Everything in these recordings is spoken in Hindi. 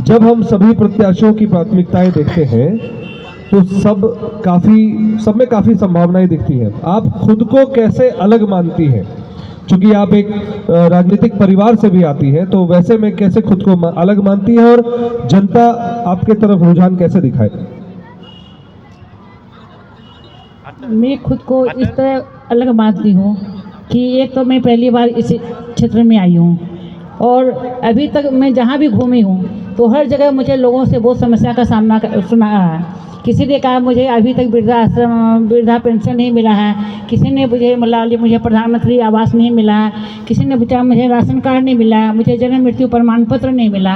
जब हम सभी प्रत्याशियों की प्राथमिकताएं देखते हैं तो सब में काफ़ी संभावनाएं दिखती हैं। आप खुद को कैसे अलग मानती हैं? क्योंकि आप एक राजनीतिक परिवार से भी आती हैं, तो वैसे में कैसे खुद को अलग मानती है और जनता आपके तरफ रुझान कैसे दिखाए? मैं खुद को इस तरह अलग मानती हूँ कि एक तो मैं पहली बार इस क्षेत्र में आई हूँ और अभी तक मैं जहाँ भी घूमी हूँ तो हर जगह मुझे लोगों से बहुत समस्या का सामना सुना है। किसी ने कहा मुझे अभी तक वृद्धा पेंशन नहीं मिला है, किसी ने मुझे प्रधानमंत्री आवास नहीं मिला है, किसी ने पूछा मुझे राशन कार्ड नहीं मिला है, मुझे जन्म मृत्यु प्रमाण पत्र नहीं मिला।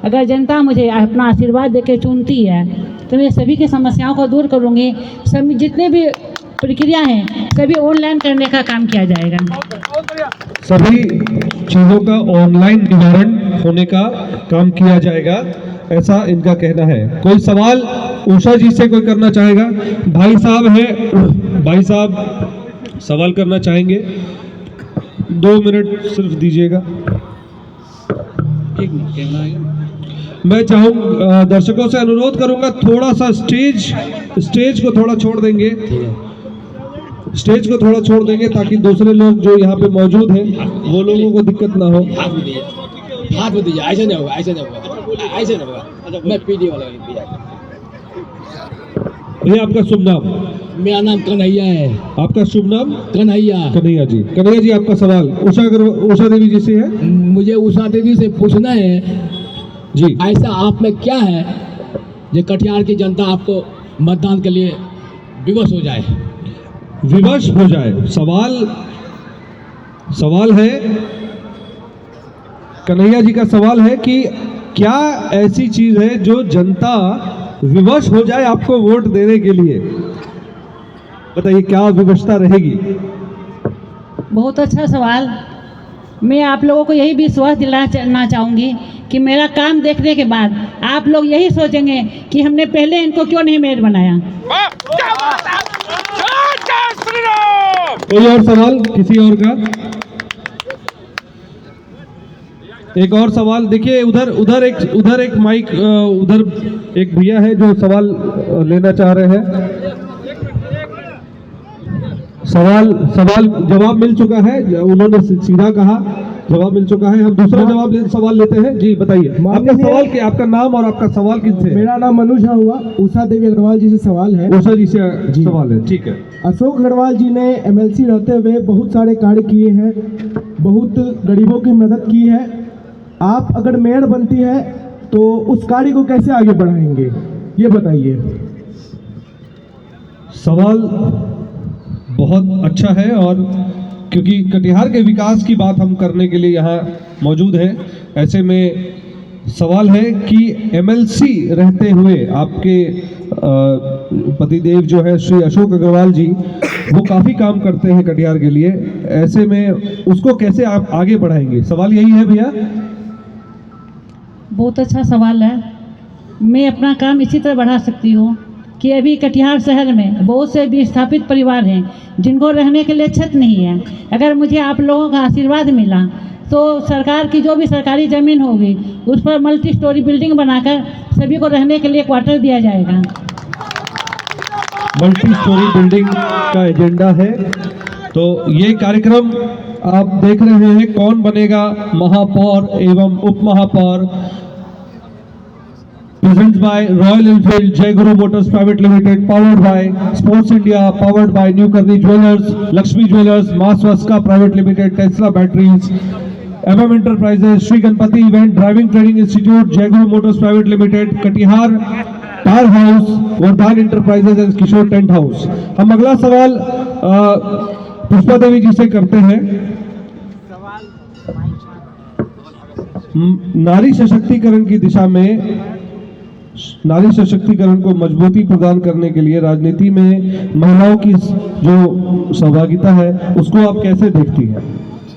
अगर जनता मुझे अपना आशीर्वाद देकर चुनती है तो मैं सभी की समस्याओं को दूर करूँगी। सभी जितने भी प्रक्रिया हैं सभी ऑनलाइन करने का काम किया जाएगा। सभी चीज़ों का ऑनलाइन निवारण होने का काम किया जाएगा, ऐसा इनका कहना है। कोई सवाल उषा जी से कोई करना चाहेगा? भाई साहब हैं, भाई साहब सवाल करना चाहेंगे? 2 मिनट सिर्फ दीजिएगा। मैं चाहूँ दर्शकों से अनुरोध करूंगा थोड़ा सा स्टेज को थोड़ा छोड़ देंगे, स्टेज को थोड़ा छोड़ देंगे ताकि दूसरे लोग जो यहाँ पे मौजूद हैं वो लोगों को दिक्कत ना हो। हाथ में दीजिए, ऐसे नहीं होगा, ऐसे नहीं होगा, ऐसे नहीं होगा। मैं पीडी वाला भैया आपका शुभ नाम? मेरा नाम कन्हैया है। आपका शुभ नाम? कन्हैया। कन्हैया जी, कन्हैया जी आपका सवाल उषा देवी जी से है। मुझे उषा देवी से पूछना है जी, ऐसा आप में क्या है जो कटिहार की जनता आपको मतदान के लिए विवश हो जाए? विवश हो जाए? सवाल है, कन्हैया जी का सवाल है कि क्या ऐसी चीज है जो जनता विवश हो जाए आपको वोट देने के लिए? बताइए क्या विवशता रहेगी? बहुत अच्छा सवाल। मैं आप लोगों को यही विश्वास दिलाना चाहूँगी कि मेरा काम देखने के बाद आप लोग यही सोचेंगे कि हमने पहले इनको क्यों नहीं मेयर बनाया। कोई और सवाल किसी और का? एक और सवाल देखिए, उधर एक माइक, उधर एक भैया है जो सवाल लेना चाह रहे हैं। सवाल जवाब मिल चुका है, उन्होंने सीधा कहा जवाब मिल चुका है। हम दूसरा सवाल लेते हैं। जी बताइए आपका सवाल क्या, आपका नाम और आपका सवाल किससे? मेरा नाम अनुजा हुआ, उषा देवी अग्रवाल जी से सवाल है। उषा जी से सवाल है, ठीक है। अशोक अग्रवाल जी ने एमएलसी रहते हुए बहुत सारे कार्य किए हैं, बहुत गरीबों की मदद की है। आप अगर मेयर बनती है तो उस कार्य को कैसे आगे बढ़ाएंगे, ये बताइए। सवाल बहुत अच्छा है और क्योंकि कटिहार के विकास की बात हम करने के लिए यहाँ मौजूद हैं, ऐसे में सवाल है कि एमएलसी रहते हुए आपके पतिदेव जो है श्री अशोक अग्रवाल जी, वो काफ़ी काम करते हैं कटिहार के लिए, ऐसे में उसको कैसे आप आगे बढ़ाएंगे? सवाल यही है भैया। बहुत अच्छा सवाल है। मैं अपना काम इसी तरह बढ़ा सकती हूँ कि अभी कटिहार शहर में बहुत से विस्थापित परिवार हैं जिनको रहने के लिए छत नहीं है। अगर मुझे आप लोगों का आशीर्वाद मिला तो सरकार की जो भी सरकारी ज़मीन होगी उस पर मल्टी स्टोरी बिल्डिंग बनाकर सभी को रहने के लिए क्वार्टर दिया जाएगा। मल्टी स्टोरी बिल्डिंग का एजेंडा है, तो ये कार्यक्रम आप देख रहे हैं। कौन बनेगा महापौर एवं उप महापौर, present by royal Enfield, Jai Guru motors private limited, powered by sports India, powered by new Karni jewellers, Lakshmi jewellers, मास वस्का private limited, Tesla batteries, MM enterprises, Shri Ganpati event driving training institute, Jai Guru motors private limited, Katihar tyre house, Vardaan enterprises and Kishore tent house. हम अगला सवाल पुष्पा देवी जी से करते हैं। नारी सशक्तिकरण की दिशा में, नारी सशक्तिकरण को मजबूती प्रदान करने के लिए राजनीति में महिलाओं की जो सहभागिता है उसको आप कैसे देखती हैं?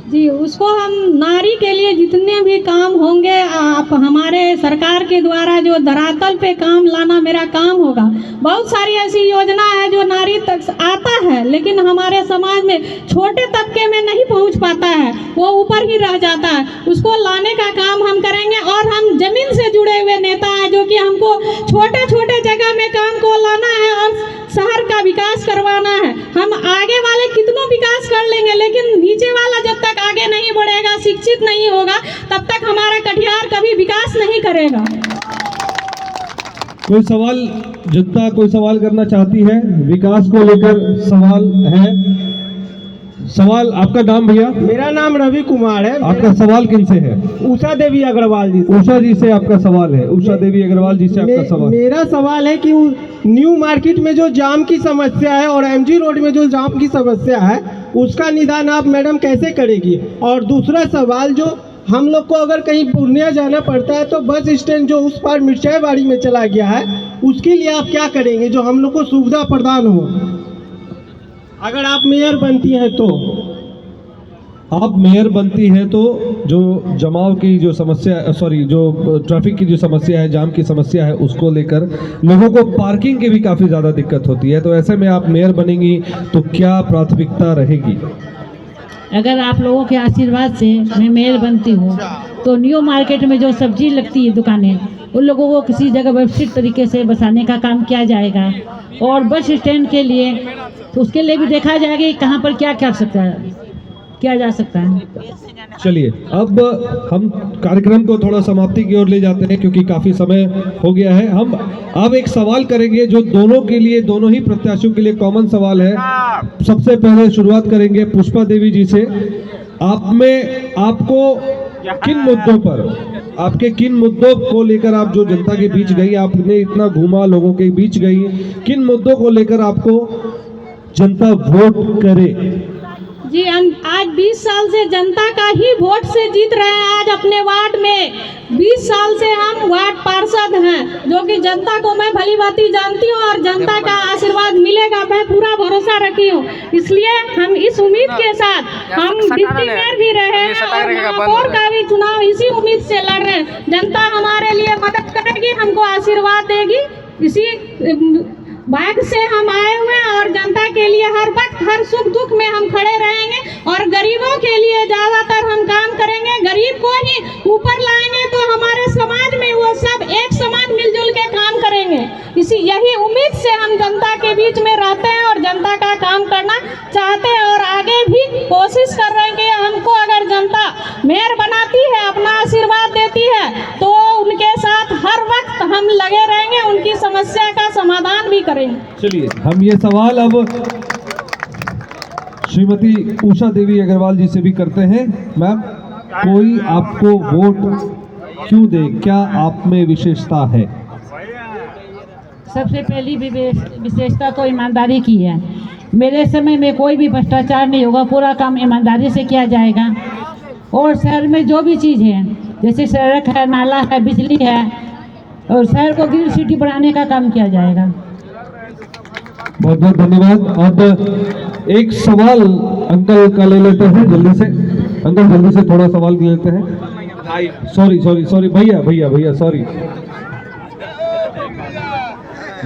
जी, उसको हम नारी के लिए जितने भी काम होंगे आप हमारे सरकार के द्वारा जो धरातल पे काम लाना मेरा काम होगा। बहुत सारी ऐसी योजना है जो नारी तक आता है लेकिन हमारे समाज में छोटे तबके में नहीं पहुंच पाता है, वो ऊपर ही रह जाता है। उसको लाने का काम हम करेंगे और हम जमीन से जुड़े हुए नेता विकसित नहीं होगा तब तक हमारा कटिहार कभी विकास नहीं करेगा। कोई सवाल, जनता कोई सवाल करना चाहती है, विकास को लेकर सवाल है? सवाल, आपका नाम भैया? मेरा नाम रवि कुमार है। आपका सवाल किनसे है? उषा देवी अग्रवाल जी से। उषा जी से आपका सवाल है। उषा देवी अग्रवाल जी से आपका सवाल। मेरा सवाल है कि न्यू मार्केट में जो जाम की समस्या है और एमजी रोड में जो जाम की समस्या है उसका निदान आप मैडम कैसे करेगी? और दूसरा सवाल, जो हम लोग को अगर कहीं पूर्णिया जाना पड़ता है तो बस स्टैंड जो उस पार मिर्चाईबाड़ी में चला गया है उसके लिए आप क्या करेंगे जो हम लोग को सुविधा प्रदान हो, अगर आप मेयर बनती हैं तो? आप मेयर बनती हैं तो जो जमाव की जो समस्या, सॉरी, जो ट्रैफिक की जो समस्या है, जाम की समस्या है, उसको लेकर लोगों को पार्किंग की भी काफ़ी ज़्यादा दिक्कत होती है, तो ऐसे में आप मेयर बनेंगी तो क्या प्राथमिकता रहेगी? अगर आप लोगों के आशीर्वाद से मैं मेयर बनती हूँ तो न्यू मार्केट में जो सब्जी लगती है दुकानें, उन लोगों को किसी जगह व्यवस्थित तरीके से बसाने का काम किया जाएगा। और बस स्टैंड के लिए तो उसके लिए भी देखा जाएगा कि कहाँ पर क्या किया जा सकता है। चलिए, अब हम कार्यक्रम को थोड़ा समाप्ति की ओर ले जाते हैं क्योंकि काफ़ी समय हो गया है। हम अब एक सवाल करेंगे जो दोनों के लिए, दोनों ही प्रत्याशियों के लिए कॉमन सवाल है। सबसे पहले शुरुआत करेंगे पुष्पा देवी जी से। आपको किन मुद्दों पर, आपके किन मुद्दों को लेकर आप जो जनता के बीच गई, आपने इतना घूमा, लोगों के बीच गई, किन मुद्दों को लेकर आपको जनता वोट करे? जी, हम आज 20 साल से जनता का ही वोट से जीत रहे हैं। आज अपने वार्ड में 20 साल से हम वार्ड पार्षद हैं, जो कि जनता को मैं भली भांति जानती हूँ और जनता का आशीर्वाद मिलेगा, मैं पूरा भरोसा रखी हूँ। इसलिए हम इस उम्मीद के साथ हम डिप्टी मेयर भी रहे हैं और महापौर का भी चुनाव इसी उम्मीद से लड़ रहे हैं। जनता हमारे लिए मदद करेगी, हमको आशीर्वाद देगी, इसी भाग से हम आए हुए हैं और जनता के लिए हर वक्त, हर सुख दुख में हम खड़े रहेंगे और गरीबों के लिए ज़्यादातर हम काम करेंगे। गरीब को ही ऊपर लाएंगे तो हमारे समाज में वो सब एक समान मिलजुल के काम करेंगे। यही उम्मीद से हम जनता के बीच में रहते हैं और जनता का काम करना चाहते हैं और आगे भी कोशिश कर रहे हैं कि हमको अगर जनता मेयर बनाती है, अपना आशीर्वाद देती है, तो उनके साथ हर वक्त हम लगे रहेंगे, उनकी समस्या का समाधान भी करेंगे। चलिए, हम ये सवाल अब श्रीमती उषा देवी अग्रवाल जी से भी करते हैं। मैम, कोई आपको वोट क्यों दे, क्या आप में विशेषता है? सबसे पहली विशेषता तो ईमानदारी की है। मेरे समय में कोई भी भ्रष्टाचार नहीं होगा, पूरा काम ईमानदारी से किया जाएगा। और शहर में जो भी चीज़ है, जैसे सड़क है, नाला है, बिजली है, और शहर को ग्रीन सिटी बनाने का काम किया जाएगा। बहुत बहुत धन्यवाद। अब एक सवाल अंकल का ले लेते हैं जल्दी से। अंकल जल्दी से थोड़ा सवाल ले लेते हैं। सॉरी भैया सॉरी।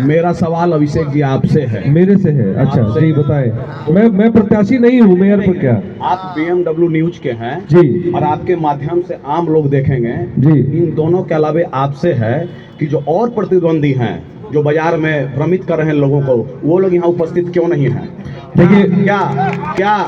मेरा सवाल अभिषेक जी आपसे है। मेरे से है? अच्छा जी, बताएं। मैं प्रत्याशी नहीं हूँ मेयर पर। क्या आप BMW न्यूज के हैं जी, और आपके माध्यम से आम लोग देखेंगे जी। इन दोनों के अलावे आपसे है कि जो और प्रतिद्वंदी हैं, जो बाजार में भ्रमित कर रहे हैं लोगों को, वो लोग यहाँ उपस्थित क्यों नहीं हैं? देखिए, क्या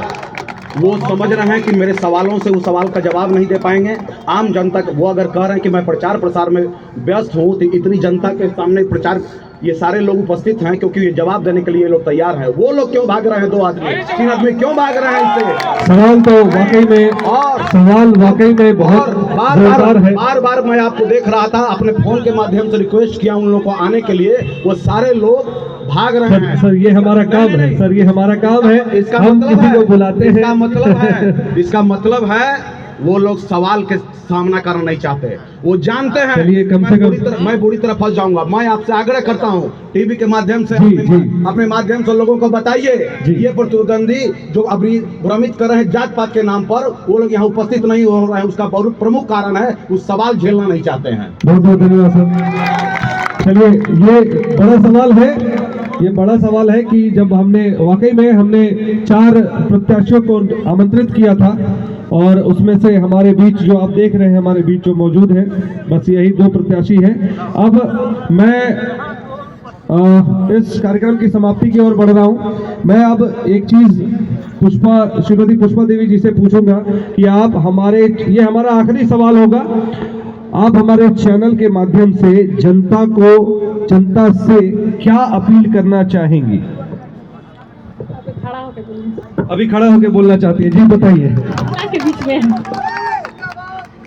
वो समझ रहे हैं कि मेरे सवालों से वो सवाल का जवाब नहीं दे पाएंगे? आम जनता, वो अगर कह रहे हैं कि मैं प्रचार प्रसार में व्यस्त हूँ, तो इतनी जनता के सामने प्रचार, ये सारे लोग उपस्थित हैं क्योंकि ये जवाब देने के लिए लोग तैयार हैं। वो लोग क्यों भाग रहे हैं? 2 आदमी 3 आदमी क्यों भाग रहे हैं इससे? सवाल तो वाकई में, और सवाल वाकई में बहुत जोरदार है। बार मैं आपको देख रहा था, अपने फोन के माध्यम से रिक्वेस्ट किया उन लोगों को आने के लिए, वो सारे लोग भाग रहे हैं। सर ये हमारा काम है, सर ये हमारा काम है। हम किसी को बुलाते हैं। इसका मतलब है वो लोग सवाल के सामना करना नहीं चाहते, वो जानते हैं। चलिए, कम से कम मैं बुरी तरह फंस जाऊंगा। मैं आपसे आग्रह करता हूँ, टीवी के माध्यम से अपने माध्यम से लोगों को बताइए, ये प्रतिद्वंदी जो अभी भ्रमित कर रहे हैं जात पात के नाम पर, वो लोग यहाँ उपस्थित नहीं हो रहे हैं। उसका बहुत प्रमुख कारण है, उस सवाल झेलना नहीं चाहते हैं। बहुत बहुत धन्यवाद सर। चलिए, ये बड़ा सवाल है कि जब वाकई में हमने 4 प्रत्याशियों को आमंत्रित किया था और उसमें से हमारे बीच जो आप देख रहे हैं, हमारे बीच जो मौजूद है, बस यही 2 प्रत्याशी हैं। अब मैं इस कार्यक्रम की समाप्ति की ओर बढ़ रहा हूं। मैं अब एक चीज श्रीमती पुष्पा देवी जी से पूछूंगा कि आप हमारे, ये हमारा आखिरी सवाल होगा, आप हमारे चैनल के माध्यम से जनता से क्या अपील करना चाहेंगी? अभी खड़ा होकर बोलना चाहती है जी, बताइए। के बीच में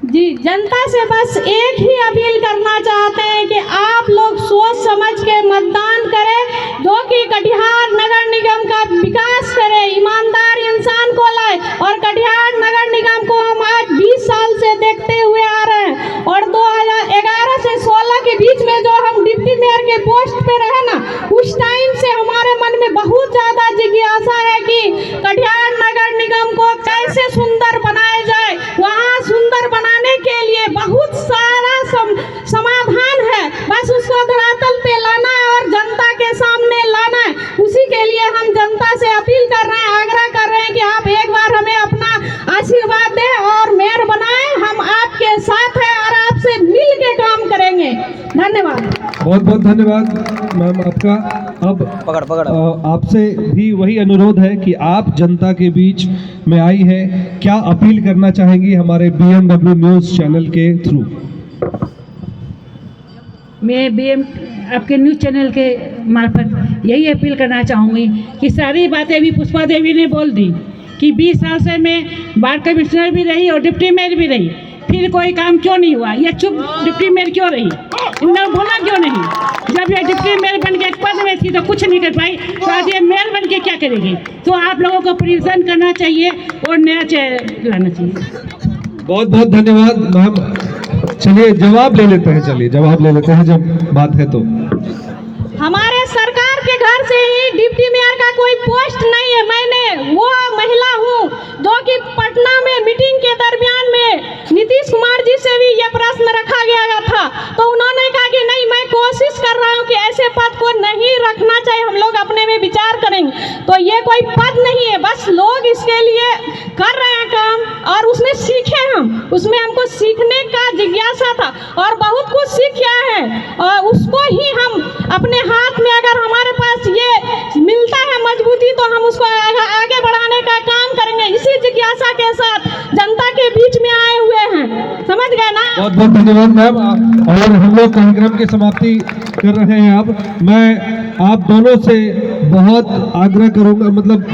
जी, जनता से बस एक ही अपील करना चाहते हैं कि आप लोग सोच समझ के मतदान करें, जो कि कटिहार नगर निगम का विकास करे, ईमानदार इंसान को लाए। और कटिहार नगर निगम को हम आज 20 साल से देखते हुए आ रहे हैं, और 2011 से 16 के बीच में जो हम डिप्टी मेयर के पोस्ट पे रहे ना, उस टाइम से हमारे मन में बहुत ज्यादा जिज्ञासा है कि कटिहार नगर निगम को कैसे सुंदर बनाया जाए। वहाँ सुंदर बनाने के लिए बहुत सारा समाधान है, बस उसको धरातल पे लाना है और जनता के सामने लाना है। उसी के लिए हम जनता से अपील कर रहे हैं, आग्रह कर रहे हैं कि आप एक बार हमें अपना आशीर्वाद दें और मेयर बनाएं। हम आपके साथ हैं और आपसे मिल के काम करेंगे। धन्यवाद। बहुत बहुत धन्यवाद मैम आपका। अब आपसे भी वही अनुरोध है कि आप जनता के बीच में आई है, क्या अपील करना चाहेंगी हमारे BMW न्यूज़ चैनल के थ्रू? मैं आपके न्यूज़ चैनल के मार्फत यही अपील करना चाहूँगी कि सारी बातें भी पुष्पा देवी ने बोल दी कि 20 साल से मैं वार्ड कमिश्नर भी रही और डिप्टी मेयर भी रही, फिर कोई काम क्यों नहीं हुआ? ये चुप डिप्टी मेयर क्यों रही? इन्होंने बोला क्यों नहीं? जब ये डिप्टी मेयर बन के पद में थी तो कुछ नहीं कर पाई, तो आज ये मेयर बन के क्या करेगी? तो आप लोगों को प्रेजेंट करना चाहिए और नया चेहरा लाना चाहिए। बहुत बहुत धन्यवाद मैम। चलिए जवाब ले लेते हैं, जब बात है तो। हमारे सरकार के घर से ही डिप्टी मेयर का कोई पोस्ट नहीं है। मैंने वो महिला हूँ जो कि पटना में मीटिंग के दरमियान में नीतीश कुमार जी से भी ये प्रश्न रखा गया था, तो उन्होंने कहा कि नहीं, मैं कोशिश कर रहा हूँ कि ऐसे पद को नहीं रखना चाहिए, हम लोग अपने में विचार करेंगे। तो ये कोई पद नहीं है, बस लोग इसके लिए कर रहे हैं काम और उसमें सीखे हम, उसमें हमको सीखने का जिज्ञासा था और बहुत कुछ सीख क्या है, और उसको ही हम अपने हाथ में, अगर हमारे पास ये मिलता है मजबूती, तो हम उसको आगे बढ़ाने का काम करेंगे। इसी जिज्ञासा के साथ जनता के बीच में आए हुए हैं, समझ गए ना? बहुत बहुत धन्यवाद मैम। और हम लोग कार्यक्रम की समाप्ति कर रहे हैं। अब मैं आप दोनों से बहुत आग्रह करूंगा, मतलब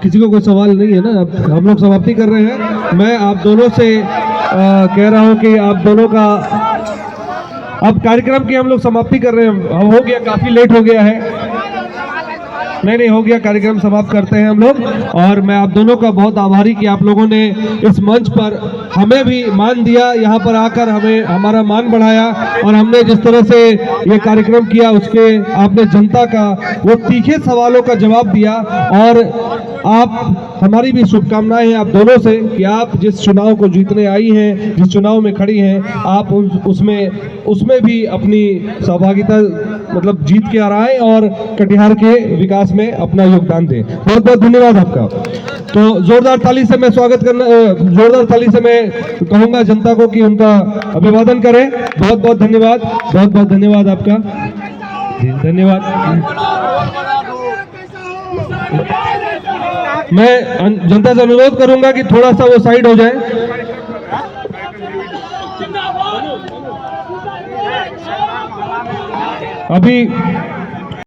किसी को कोई सवाल नहीं है ना, अब हम लोग समाप्ति कर रहे हैं। मैं आप दोनों से कह रहा हूं कि आप दोनों का अब कार्यक्रम की हम लोग समाप्ति कर रहे हैं। हो गया, काफी लेट हो गया है। नहीं हो गया, कार्यक्रम समाप्त करते हैं हम लोग। और मैं आप दोनों का बहुत आभारी कि आप लोगों ने इस मंच पर हमें भी मान दिया, यहाँ पर आकर हमें हमारा मान बढ़ाया, और हमने जिस तरह से ये कार्यक्रम किया उसके आपने जनता का वो तीखे सवालों का जवाब दिया। और आप, हमारी भी शुभकामनाएं हैं आप दोनों से कि आप जिस चुनाव को जीतने आई हैं, जिस चुनाव में खड़ी हैं, आप उसमें भी अपनी सहभागिता मतलब जीत के आ रहे हैं और कटिहार के विकास में अपना योगदान दें। बहुत बहुत धन्यवाद आपका। तो जोरदार ताली से मैं जोरदार ताली से मैं कहूँगा जनता को कि उनका अभिवादन करें। बहुत बहुत धन्यवाद आपका जी, धन्यवाद। मैं जनता से अनुरोध करूंगा कि थोड़ा सा वो साइड हो जाए। अभी